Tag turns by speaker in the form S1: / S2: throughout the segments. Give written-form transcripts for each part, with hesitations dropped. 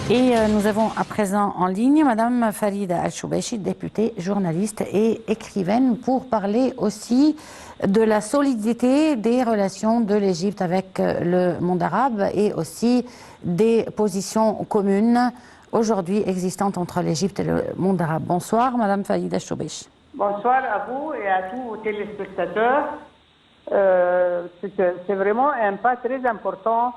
S1: Et nous avons à présent en ligne Madame Farida Al-Choubaichi, députée, journaliste et écrivaine, pour parler aussi de la solidité des relations de l'Égypte avec le monde arabe et aussi des positions communes aujourd'hui existantes entre l'Égypte et le monde arabe. Bonsoir Madame Farida Al-Choubaichi.
S2: Bonsoir à vous et à tous vos téléspectateurs. C'est vraiment un pas très important.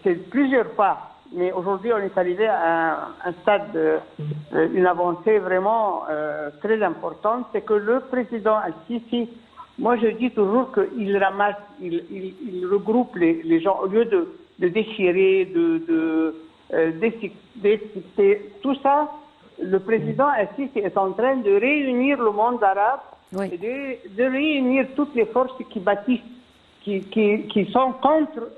S2: C'est plusieurs pas. Mais aujourd'hui, on est arrivé à un stade, une avancée vraiment très importante. C'est que le président Al-Sisi, moi je dis toujours qu'il ramasse, il regroupe les gens au lieu de déchirer, d'exciter tout ça. Le président Al-Sisi est en train de réunir le monde arabe,
S1: Oui.
S2: et de réunir toutes les forces qui bâtissent, qui sont contre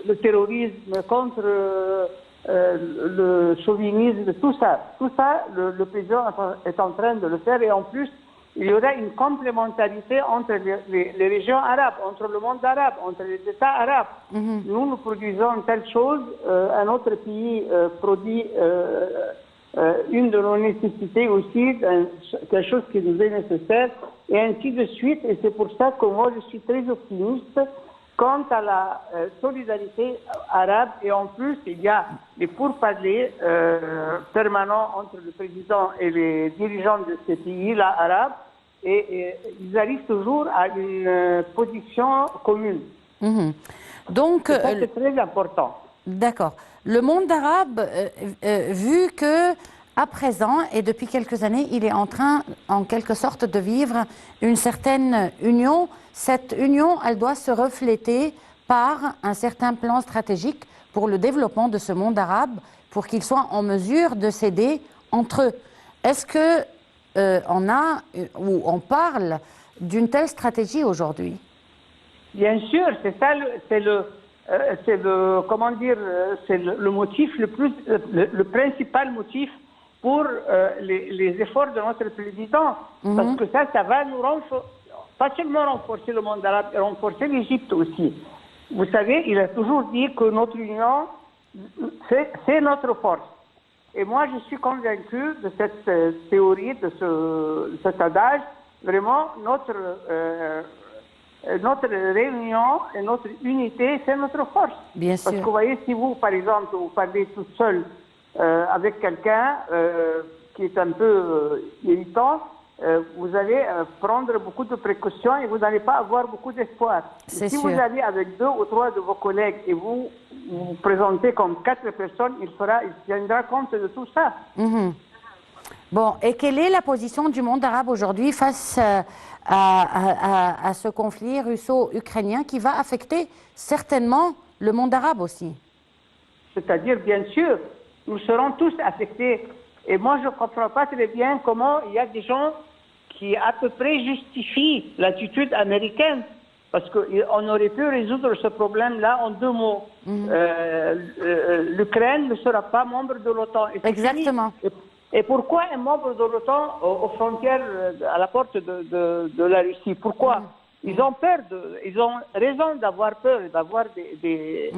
S2: le terrorisme, contre le chauvinisme, tout ça. Tout ça, le président est en train de le faire, et en plus, il y aura une complémentarité entre les régions arabes, entre le monde arabe, entre les États arabes. Nous produisons telle chose, un autre pays produit une de nos nécessités aussi, quelque chose qui nous est nécessaire, et ainsi de suite. Et c'est pour ça que moi, je suis très optimiste quant à la solidarité arabe. Et en plus, il y a des pourparlers permanents entre le président et les dirigeants de ces pays-là arabes, et ils arrivent toujours à une position commune.
S1: Donc,
S2: ça, c'est très important.
S1: D'accord. Le monde arabe, vu que à présent et depuis quelques années, il est en train, en quelque sorte, de vivre une certaine union. Cette union, elle doit se refléter par un certain plan stratégique pour le développement de ce monde arabe, pour qu'il soit en mesure de s'aider entre eux. Est-ce que on a ou on parle d'une telle stratégie aujourd'hui?
S2: Bien sûr, c'est ça, c'est le comment dire, c'est le motif le principal motif pour les efforts de notre président, parce que ça va nous renforcer, pas seulement renforcer le monde arabe, mais renforcer l'Égypte aussi. Vous savez, il a toujours dit que notre union, c'est notre force. Et moi, je suis convaincu de cette théorie, de cet adage. Vraiment, notre réunion et notre unité, c'est notre force.
S1: Bien sûr.
S2: Parce que vous voyez, si vous, par exemple, vous parlez tout seul avec quelqu'un qui est un peu irritant, vous allez prendre beaucoup de précautions et vous n'allez pas avoir beaucoup d'espoir. Si vous allez avec 2 ou 3 de vos collègues et vous vous présentez comme 4 personnes, il tiendra compte de tout ça.
S1: Bon, et quelle est la position du monde arabe aujourd'hui face à ce conflit russo-ukrainien qui va affecter certainement le monde arabe aussi?
S2: C'est-à-dire, bien sûr, nous serons tous affectés. Et moi, je ne comprends pas très bien comment il y a des gens qui à peu près justifient l'attitude américaine. Parce qu'on aurait pu résoudre ce problème-là en 2 mots. L'Ukraine ne sera pas membre de l'OTAN.
S1: Exactement.
S2: Et pourquoi un membre de l'OTAN aux frontières, à la porte de la Russie? Pourquoi? Ils ont peur, ils ont raison d'avoir peur, d'avoir des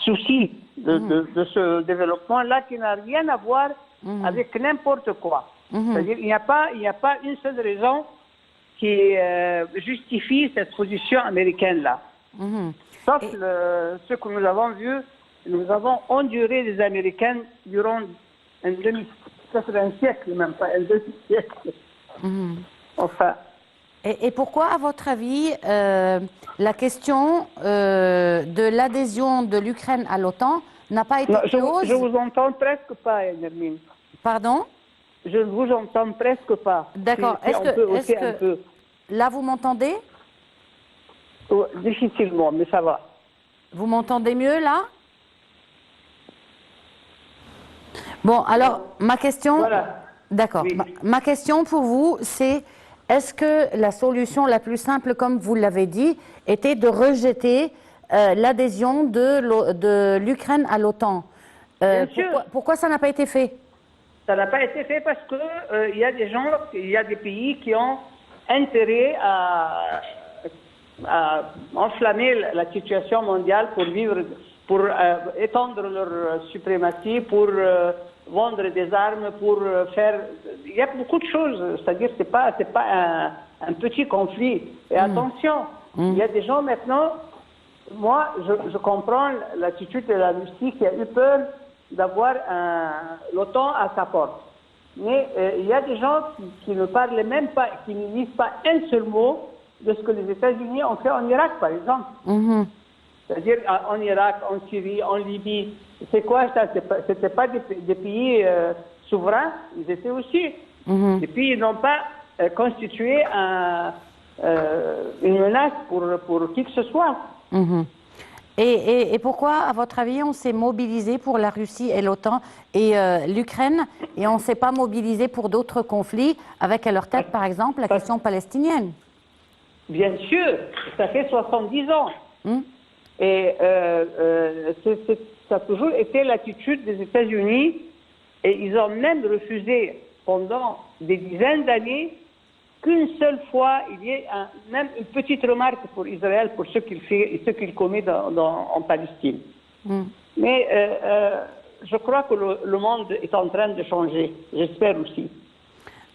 S2: soucis de ce développement-là qui n'a rien à voir avec n'importe quoi. C'est-à-dire qu'il n'y a pas une seule raison qui justifie cette position américaine-là. Sauf ce que nous avons vu. Nous avons enduré les Américains durant un siècle, même pas un demi-siècle. Enfin.
S1: Et pourquoi, à votre avis, la question de l'adhésion de l'Ukraine à l'OTAN n'a pas été close?
S2: Je vous entends presque pas, Nermine.
S1: Pardon?
S2: Je ne vous entends presque pas.
S1: D'accord.
S2: Est-ce que
S1: là, vous m'entendez?
S2: Difficilement, mais ça va.
S1: Vous m'entendez mieux, là? Bon, alors, ma question...
S2: Voilà.
S1: D'accord.
S2: Oui.
S1: Ma question pour vous, c'est est-ce que la solution la plus simple, comme vous l'avez dit, était de rejeter l'adhésion de l'Ukraine à l'OTAN? Pourquoi ça n'a pas été fait?
S2: Ça n'a pas été fait parce que il y a des gens, il y a des pays qui ont intérêt enflammer la situation mondiale pour vivre, pour étendre leur suprématie, pour vendre des armes, pour faire... Il y a beaucoup de choses, c'est-à-dire que c'est pas un petit conflit. Et attention, il y a des gens maintenant, moi je comprends l'attitude de la Russie qui a eu peur d'avoir l'OTAN à sa porte. Mais il y a des gens qui ne parlent même pas, qui ne disent pas un seul mot de ce que les États-Unis ont fait en Irak, par exemple. C'est-à-dire en Irak, en Syrie, en Libye. C'est quoi ça? C'était pas des pays souverains, ils étaient aussi. Et puis ils n'ont pas constitué une menace pour qui que ce soit.
S1: Et pourquoi, à votre avis, on s'est mobilisé pour la Russie et l'OTAN et l'Ukraine, et on ne s'est pas mobilisé pour d'autres conflits, avec à leur tête, par exemple, la question palestinienne?
S2: Bien sûr, ça fait 70 ans. Et ça a toujours été l'attitude des États-Unis, et ils ont même refusé pendant des dizaines d'années qu'une seule fois il y ait même une petite remarque pour Israël pour ce qu'il fait et ce qu'il commet en Palestine. Mais je crois que le monde est en train de changer, j'espère aussi.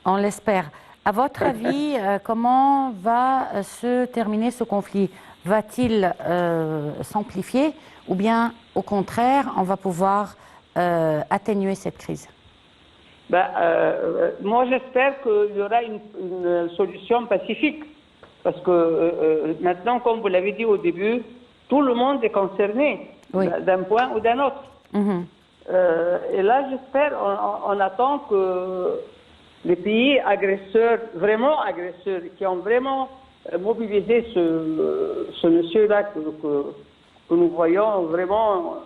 S1: On l'espère. À votre avis, comment va se terminer ce conflit? Va-t-il s'amplifier ou bien au contraire, on va pouvoir atténuer cette crise?
S2: Moi, j'espère qu'il y aura une solution pacifique. Parce que maintenant, comme vous l'avez dit au début, tout le monde est concerné d'un point ou d'un autre. Et là, j'espère, on attend que les pays agresseurs, vraiment agresseurs, qui ont vraiment mobilisé ce monsieur-là que nous voyons vraiment,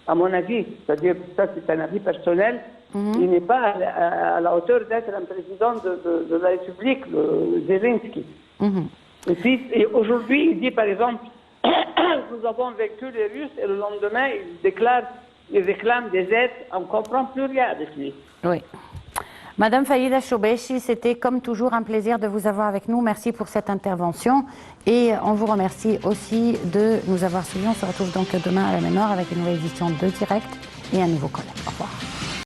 S2: à mon avis, c'est-à-dire ça c'est un avis personnel, il n'est pas à la hauteur d'être un président de la République, le Zelensky. Et puis aujourd'hui, il dit par exemple, nous avons vaincu les Russes, et le lendemain, il réclame des aides, on ne comprend plus rien avec lui.
S1: Oui. Madame Faïda Chobeichi, c'était comme toujours un plaisir de vous avoir avec nous. Merci pour cette intervention et on vous remercie aussi de nous avoir suivis. On se retrouve donc demain à la même heure avec une nouvelle édition de Direct et un nouveau collègue. Au revoir.